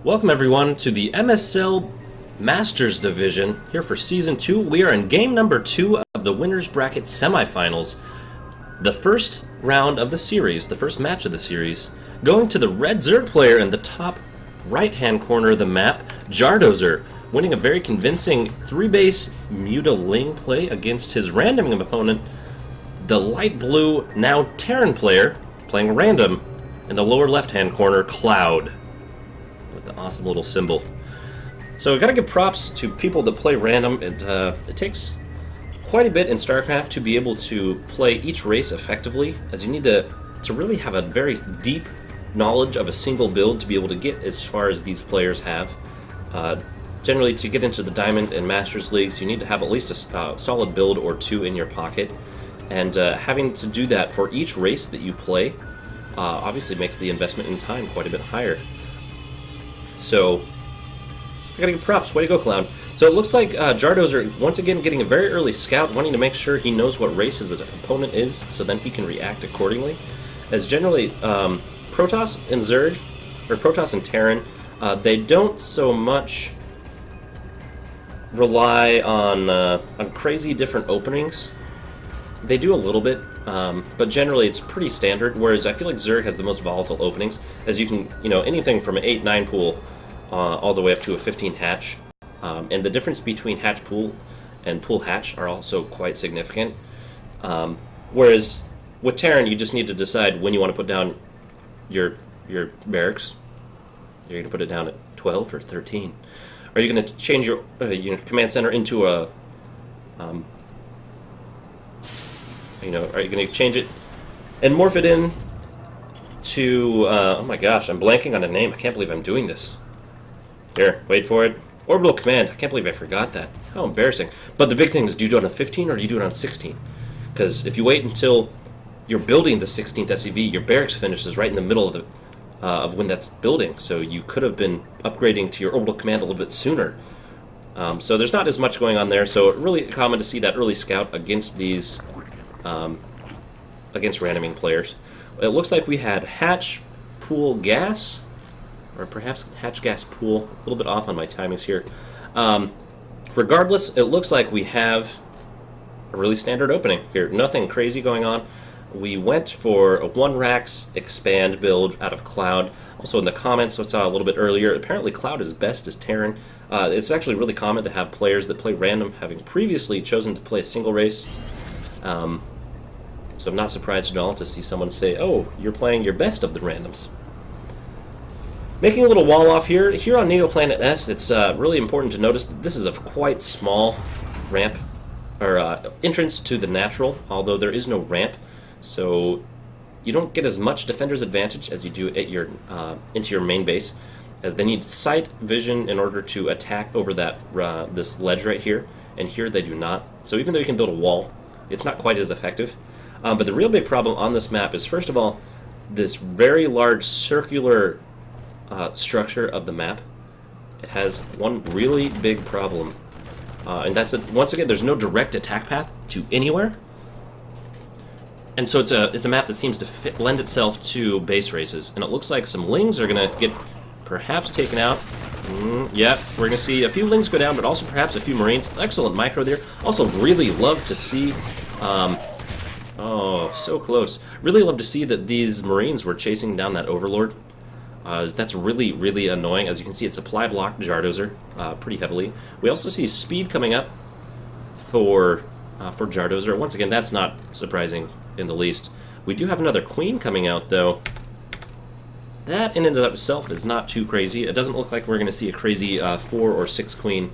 Welcome everyone to the MSL Masters Division here for Season 2. We are in game number 2 of the Winners Bracket Semifinals. The first round of the series, the first match of the series, going to the red Zerg player in the top right-hand corner of the map, Jardozer, winning a very convincing 3-base Muta-Ling play against his random opponent, the light blue, now Terran player, playing random in the lower left-hand corner, Kloud, with the awesome little symbol. So I gotta give props to people that play random. It takes quite a bit in StarCraft to be able to play each race effectively, as you need to really have a very deep knowledge of a single build to be able to get as far as these players have. Generally, to get into the Diamond and Masters Leagues, you need to have at least a solid build or two in your pocket, and having to do that for each race that you play obviously makes the investment in time quite a bit higher. So, I gotta give props. Way to go, Kloud. So it looks like Jardozer, once again, getting a very early scout, wanting to make sure he knows what race his opponent is, so then he can react accordingly. As generally, Protoss and Zerg, or Protoss and Terran, they don't so much rely on crazy different openings. They do a little bit, but generally it's pretty standard, whereas I feel like Zerg has the most volatile openings, as you can, anything from an 8-9 pool all the way up to a 15 hatch. And the difference between hatch pool and pool hatch are also quite significant. Whereas with Terran, you just need to decide when you want to put down your barracks. You're going to put it down at 12 or 13. Are you going to change your command center into a are you going to change it and morph it in to, oh my gosh, I'm blanking on a name. I can't believe I'm doing this. Here, wait for it. Orbital Command. I can't believe I forgot that. How embarrassing. But the big thing is, do you do it on 15 or do you do it on 16? Because if you wait until you're building the 16th SCV, your barracks finishes right in the middle of the of when that's building. So you could have been upgrading to your Orbital Command a little bit sooner. So there's not as much going on there. So really common to see that early scout against these against randoming players. It looks like we had hatch, pool, gas, or perhaps hatch, gas, pool. A little bit off on my timings here. Regardless, it looks like we have a really standard opening here. Nothing crazy going on. We went for a 1-Rax expand build out of Kloud. Also in the comments, I saw a little bit earlier, apparently Kloud is best as Terran. It's actually really common to have players that play random having previously chosen to play a single race. So I'm not surprised at all to see someone say, oh, you're playing your best of the randoms. Making a little wall off here. Here on Neoplanet S, it's really important to notice that this is a quite small ramp, or entrance to the natural, although there is no ramp. So you don't get as much defender's advantage as you do at your into your main base, as they need sight vision in order to attack over that this ledge right here, and here they do not. So even though you can build a wall, it's not quite as effective. But the real big problem on this map is, first of all, this very large circular structure of the map. It has one really big problem, and that's that, once again, there's no direct attack path to anywhere, and so it's a map that seems to lend itself to base races, and it looks like some Lings are going to get perhaps taken out. Yeah, we're going to see a few Lings go down, but also perhaps a few Marines. Excellent micro there. Also really love to see, oh, so close. Really love to see that these Marines were chasing down that Overlord. That's really, really annoying. As you can see, it supply blocked Jardozer pretty heavily. We also see speed coming up for Jardozer. Once again, that's not surprising in the least. We do have another Queen coming out, though. That in and of itself is not too crazy. It doesn't look like we're going to see a crazy 4 or 6 Queen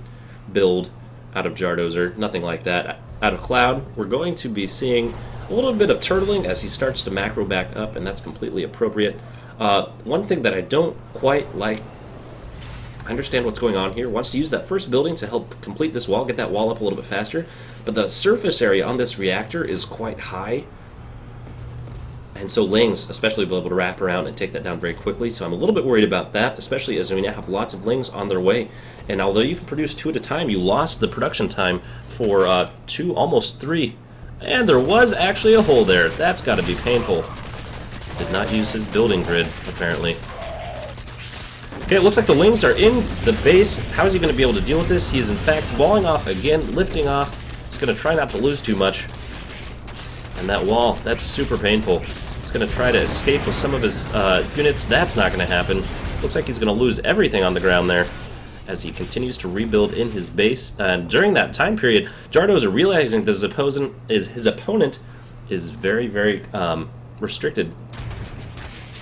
build out of Jardozer. Nothing like that. Out of Kloud, we're going to be seeing a little bit of turtling as he starts to macro back up, and that's completely appropriate. One thing that I don't quite like, I understand what's going on here, wants to use that first building to help complete this wall, get that wall up a little bit faster, but the surface area on this reactor is quite high, and so Lings especially will be able to wrap around and take that down very quickly, so I'm a little bit worried about that, especially as we now have lots of Lings on their way, and although you can produce 2 at a time, you lost the production time for 2, almost 3, and there was actually a hole there. That's got to be painful. Did not use his building grid, apparently. Okay, it looks like the wings are in the base. How is he going to be able to deal with this? He's in fact walling off again, lifting off. He's going to try not to lose too much. And that wall, that's super painful. He's going to try to escape with some of his units. That's not going to happen. Looks like he's going to lose everything on the ground there as he continues to rebuild in his base. And during that time period, Jardozer realizing that his opponent is very, very restricted.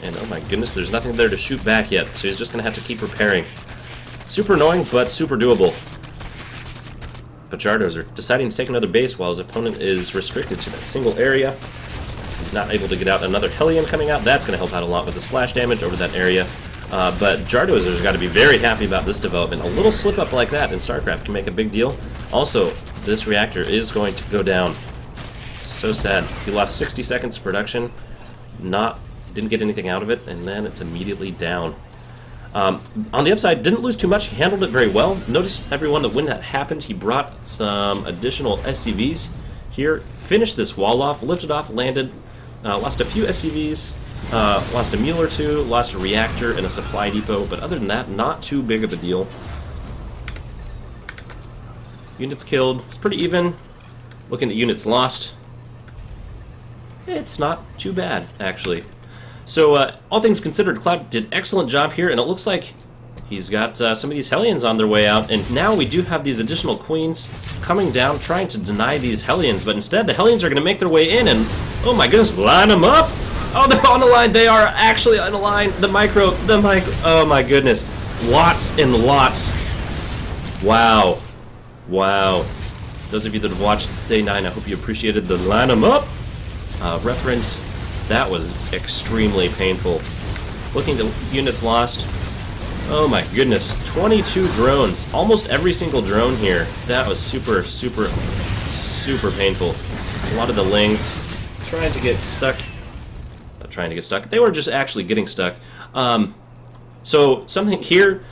And oh my goodness, there's nothing there to shoot back yet, so he's just going to have to keep repairing. Super annoying, but super doable. But Jardozer deciding to take another base while his opponent is restricted to that single area. He's not able to get out another Hellion coming out. That's going to help out a lot with the splash damage over that area. But Jardozer's got to be very happy about this development. A little slip-up like that in StarCraft can make a big deal. Also, this reactor is going to go down. So sad. He lost 60 seconds of production. Didn't get anything out of it, and then it's immediately down. On the upside, didn't lose too much. He handled it very well. Notice, everyone, that when that happened, he brought some additional SCVs here, finished this wall off, lifted off, landed, lost a few SCVs, lost a mule or two, lost a reactor and a supply depot, but other than that, not too big of a deal. Units killed. It's pretty even. Looking at units lost, it's not too bad, actually. So, all things considered, Kloud did excellent job here, and it looks like he's got some of these Hellions on their way out, and now we do have these additional Queens coming down, trying to deny these Hellions, but instead the Hellions are going to make their way in, and oh my goodness, line them up! Oh, they're on the line, they are actually on the line, the micro, oh my goodness, lots and lots. Wow. Wow. Those of you that have watched Day 9, I hope you appreciated the line them up reference. That was extremely painful. Looking to units lost. Oh my goodness, 22 drones. Almost every single drone here. That was super, super, super painful. A lot of the Lings trying to get stuck. Not trying to get stuck. They were just actually getting stuck. So something here,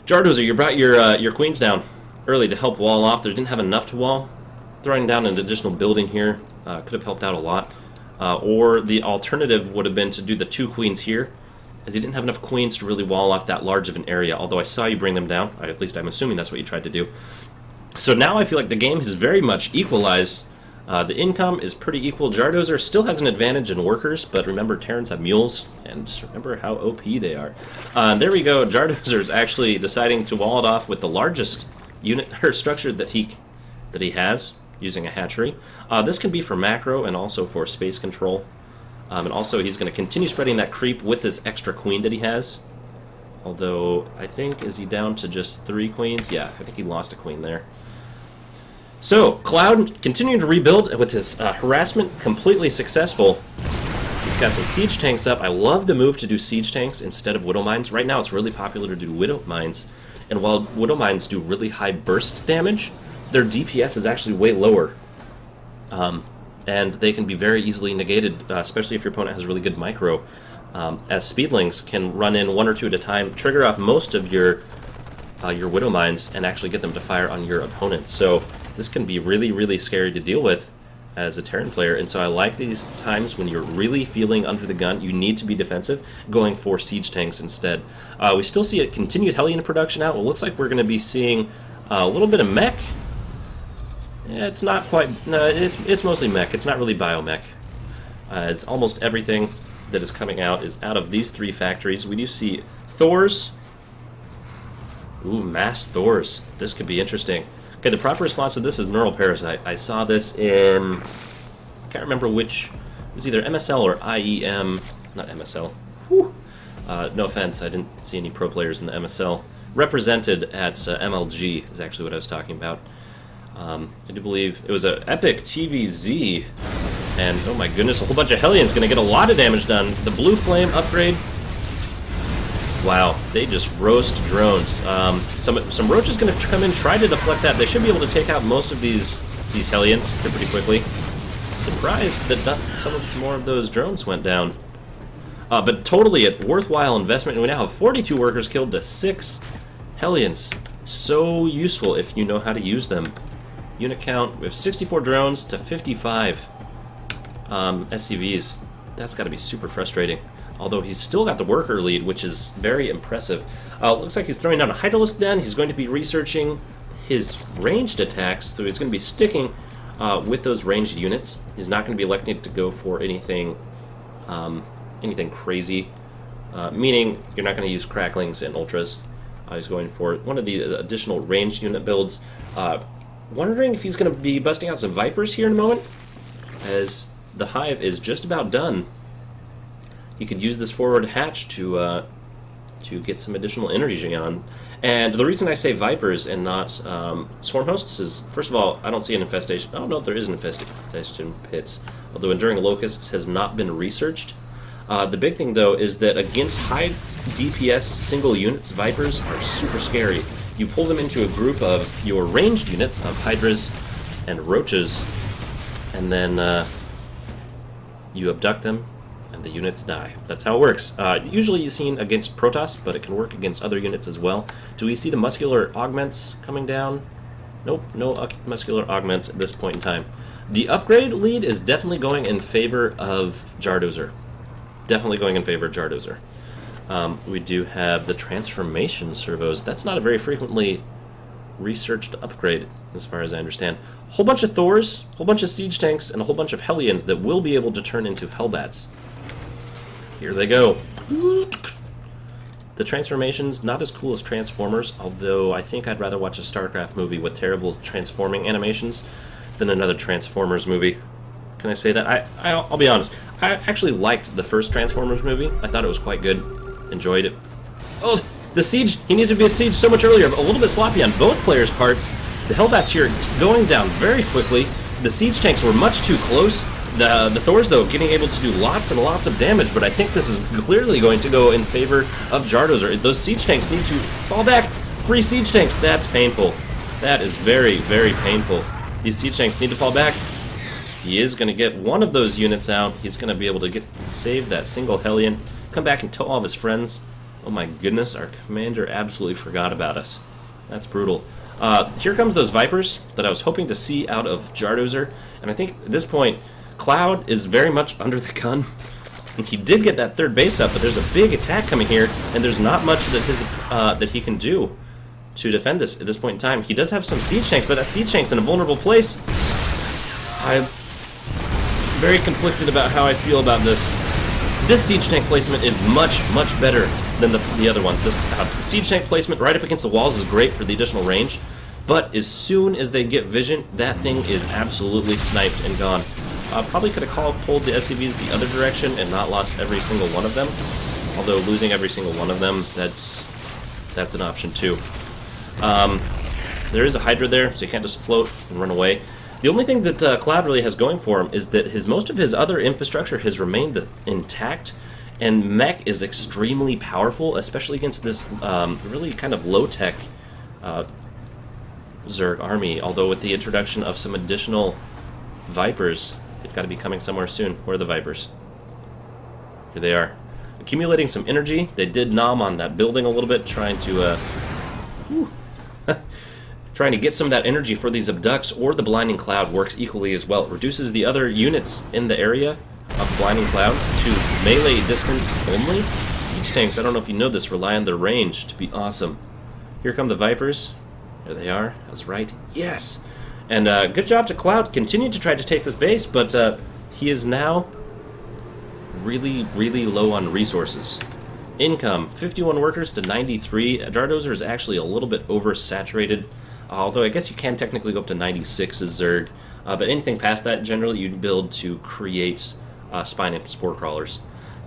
Jardozer, you brought your Queens down early to help wall off. They didn't have enough to wall. Throwing down an additional building here could have helped out a lot. Or the alternative would have been to do the 2 Queens here, as you didn't have enough Queens to really wall off that large of an area, although I saw you bring them down. At least I'm assuming that's what you tried to do. So now I feel like the game has very much equalized. The income is pretty equal. Jardozer still has an advantage in workers, but remember, Terrans have mules, and remember how OP they are. There we go. Jardozer is actually deciding to wall it off with the largest unit or structure that he has, using a hatchery. This can be for macro and also for space control. And also he's going to continue spreading that creep with this extra queen that he has. Although, I think, is he down to just 3 queens? Yeah, I think he lost a queen there. So, Kloud continuing to rebuild with his harassment completely successful. He's got some siege tanks up. I love the move to do siege tanks instead of widow mines. Right now it's really popular to do widow mines. And while widow mines do really high burst damage, their DPS is actually way lower, and they can be very easily negated, especially if your opponent has really good micro, as Speedlings can run in 1 or 2 at a time, trigger off most of your Widow Mines, and actually get them to fire on your opponent. So this can be really, really scary to deal with as a Terran player, and so I like these times when you're really feeling under the gun, you need to be defensive, going for siege tanks instead. We still see a continued Hellion production out. It looks like we're going to be seeing a little bit of mech. Yeah, it's not quite, no, it's mostly mech. It's not really biomech. As almost everything that is coming out is out of these 3 factories. We do see Thors. Ooh, mass Thors. This could be interesting. Okay, the proper response to this is Neural Parasite. I saw this in, I can't remember which, it was either MSL or IEM, not MSL. Whew. No offense, I didn't see any pro players in the MSL. Represented at MLG is actually what I was talking about. I do believe it was an epic TVZ, and oh my goodness, a whole bunch of Hellions going to get a lot of damage done. The Blue Flame upgrade, wow, they just roast drones. Some Roaches going to come in, try to deflect that. They should be able to take out most of these Hellions pretty quickly. Surprised that some more of those drones went down. But totally a worthwhile investment, and we now have 42 workers killed to 6 Hellions. So useful if you know how to use them. Unit count, we have 64 drones to 55 SCVs. That's got to be super frustrating. although he's still got the worker lead, which is very impressive. Looks like he's throwing down a Hydralisk Den. He's going to be researching his ranged attacks, so he's going to be sticking with those ranged units. He's not going to be electing to go for anything crazy, meaning you're not going to use Cracklings and Ultras. He's going for one of the additional ranged unit builds. Wondering if he's going to be busting out some Vipers here in a moment, as the Hive is just about done. He could use this forward hatch to get some additional energy on. And the reason I say Vipers and not Swarm Hosts is, first of all, I don't see an infestation. Oh no, there is an infestation pit, although Enduring Locusts has not been researched. The big thing, though, is that against high DPS single units, Vipers are super scary. You pull them into a group of your ranged units of Hydras and Roaches, and then you abduct them, and the units die. That's how it works. Usually seen against Protoss, but it can work against other units as well. Do we see the muscular augments coming down? Nope, no muscular augments at this point in time. The upgrade lead is definitely going in favor of Jardozer. Definitely going in favor of Jardozer. We do have the transformation servos. That's not a very frequently researched upgrade, as far as I understand. A whole bunch of Thors, a whole bunch of siege tanks, and a whole bunch of Hellions that will be able to turn into Hellbats. Here they go. The transformations, not as cool as Transformers, although I think I'd rather watch a StarCraft movie with terrible transforming animations than another Transformers movie. Can I say that? I'll be honest. I actually liked the first Transformers movie. I thought it was quite good. Enjoyed it. Oh, the siege! He needs to be a siege so much earlier. A little bit sloppy on both players' parts. The Hellbats here going down very quickly. The siege tanks were much too close. The Thors, though, getting able to do lots and lots of damage, but I think this is clearly going to go in favor of Jardozer. Those siege tanks need to fall back. 3 siege tanks. That's painful. That is very, very painful. These siege tanks need to fall back. He is going to get one of those units out. He's going to be able to save that single Hellion. Come back and tell all of his friends. Oh my goodness, our commander absolutely forgot about us. That's brutal. Here comes those Vipers that I was hoping to see out of Jardozer. And I think at this point, Kloud is very much under the gun. And he did get that third base up, but there's a big attack coming here, and there's not much that he can do to defend this at this point in time. He does have some siege tanks, but that siege tank's in a vulnerable place. I'm very conflicted about how I feel about this. This siege tank placement is much, much better than the other one. This siege tank placement right up against the walls is great for the additional range, but as soon as they get vision, that thing is absolutely sniped and gone. Probably could have pulled the SCVs the other direction and not lost every single one of them. Although losing every single one of them, that's an option too. There is a Hydra there, so you can't just float and run away. The only thing that Kloud really has going for him is that most of his other infrastructure has remained intact, and mech is extremely powerful, especially against this really kind of low-tech Zerg army, although with the introduction of some additional Vipers, they've got to be coming somewhere soon. Where are the Vipers? Here they are. Accumulating some energy. They did nom on that building a little bit, trying to trying to get some of that energy for these abducts, or the Blinding Cloud works equally as well. It reduces the other units in the area of Blinding Cloud to melee distance only. Siege tanks, I don't know if you know this, rely on their range to be awesome. Here come the Vipers. There they are. I was right. Yes! And good job to Kloud. Continue to try to take this base, but he is now really, really low on resources. Income, 51 workers to 93. Jardozer is actually a little bit oversaturated, although I guess you can technically go up to 96 as Zerg. But anything past that, generally you'd build to create Spine and Spore Crawlers.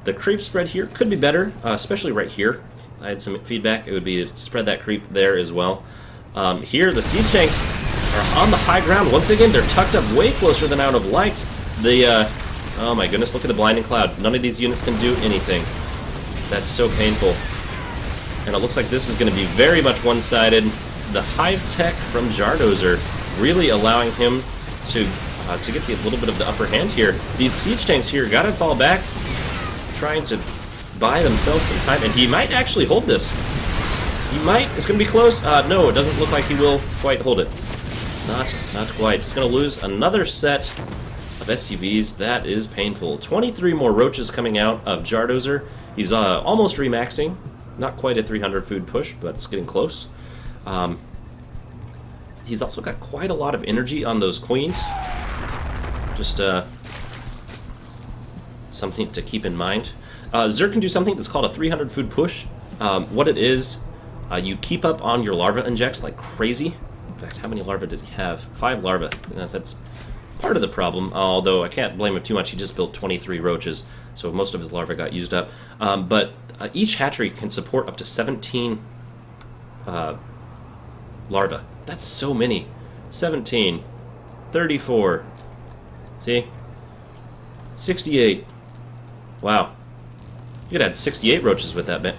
The creep spread here could be better, especially right here. I had some feedback. It would be to spread that creep there as well. Here, the siege tanks are on the high ground. Once again, they're tucked up way closer than I would have liked. Oh my goodness, look at the Blinding Cloud. None of these units can do anything. That's so painful. And it looks like this is going to be very much one-sided. The Hive Tech from Jardozer really allowing him to get a little bit of the upper hand here. These siege tanks here got to fall back, trying to buy themselves some time, and he might actually hold this. He might. It's going to be close. No, it doesn't look like he will quite hold it. Not quite. He's going to lose another set of SCVs. That is painful. 23 more roaches coming out of Jardozer. He's almost remaxing. Not quite a 300 food push, but it's getting close. He's also got quite a lot of energy on those queens. Just something to keep in mind. Zerg can do something that's called a 300 food push. What it is, you keep up on your larva injects like crazy. In fact, how many larvae does he have? 5 larvae. That's part of the problem, although I can't blame him too much. He just built 23 roaches, so most of his larvae got used up. But each hatchery can support up to 17 larvae. That's so many. 17, 34, see? 68. Wow. You could add 68 roaches with that bank.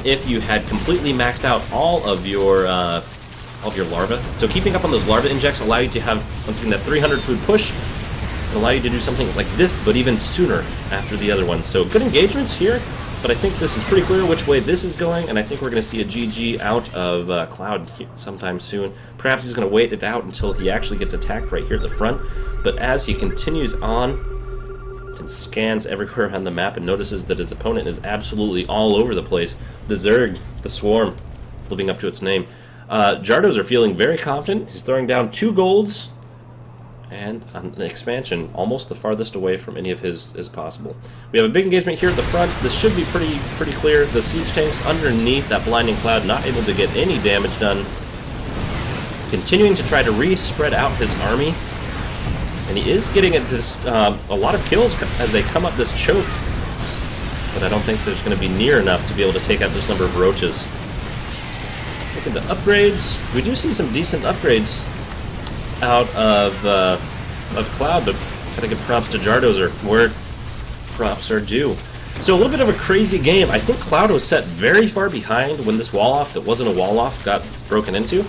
If you had completely maxed out all of your larvae. So keeping up on those larva injects allow you to have, once again, that 300 food push, and allow you to do something like this, but even sooner after the other one. So good engagements here, but I think this is pretty clear which way this is going, and I think we're going to see a GG out of Kloud sometime soon. Perhaps he's going to wait it out until he actually gets attacked right here at the front, but as he continues on and scans everywhere on the map and notices that his opponent is absolutely all over the place, the Zerg, the Swarm, is living up to its name. Jardozer feeling very confident. He's throwing down 2 golds and an expansion almost the farthest away from any of his as possible. We have a big engagement here at the front. This should be pretty clear. The siege tanks underneath that blinding cloud, not able to get any damage done. Continuing to try to re-spread out his army, and he is getting at this a lot of kills as they come up this choke, but I don't think there's going to be near enough to be able to take out this number of roaches. Look at the upgrades. We do see some decent upgrades out of Kloud, but gotta give props to Jardozer where props are due. So a little bit of a crazy game. I think Kloud was set very far behind when this wall off that wasn't a wall off got broken into.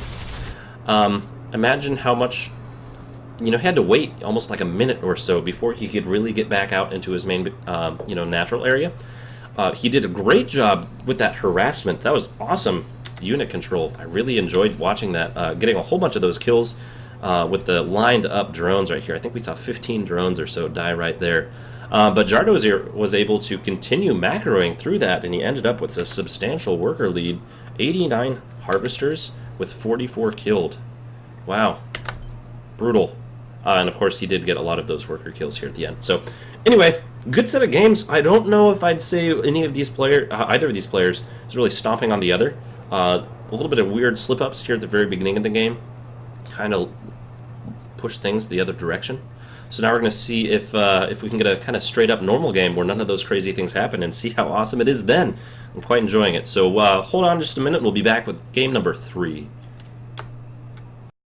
Imagine how much, he had to wait almost like a minute or so before he could really get back out into his main natural area. He did a great job with that harassment. That was awesome unit control. I really enjoyed watching that, getting a whole bunch of those kills with the lined up drones right here. I think we saw 15 drones or so die right there. But Jardozer was able to continue macroing through that, and he ended up with a substantial worker lead. 89 harvesters with 44 killed. Wow. Brutal. And of course he did get a lot of those worker kills here at the end. So anyway, good set of games. I don't know if I'd say any of these either of these players is really stomping on the other. A little bit of weird slip-ups here at the very beginning of the game. Kind of push things the other direction. So now we're going to see if we can get a kind of straight-up normal game where none of those crazy things happen and see how awesome it is then. I'm quite enjoying it. So hold on just a minute and we'll be back with game number 3.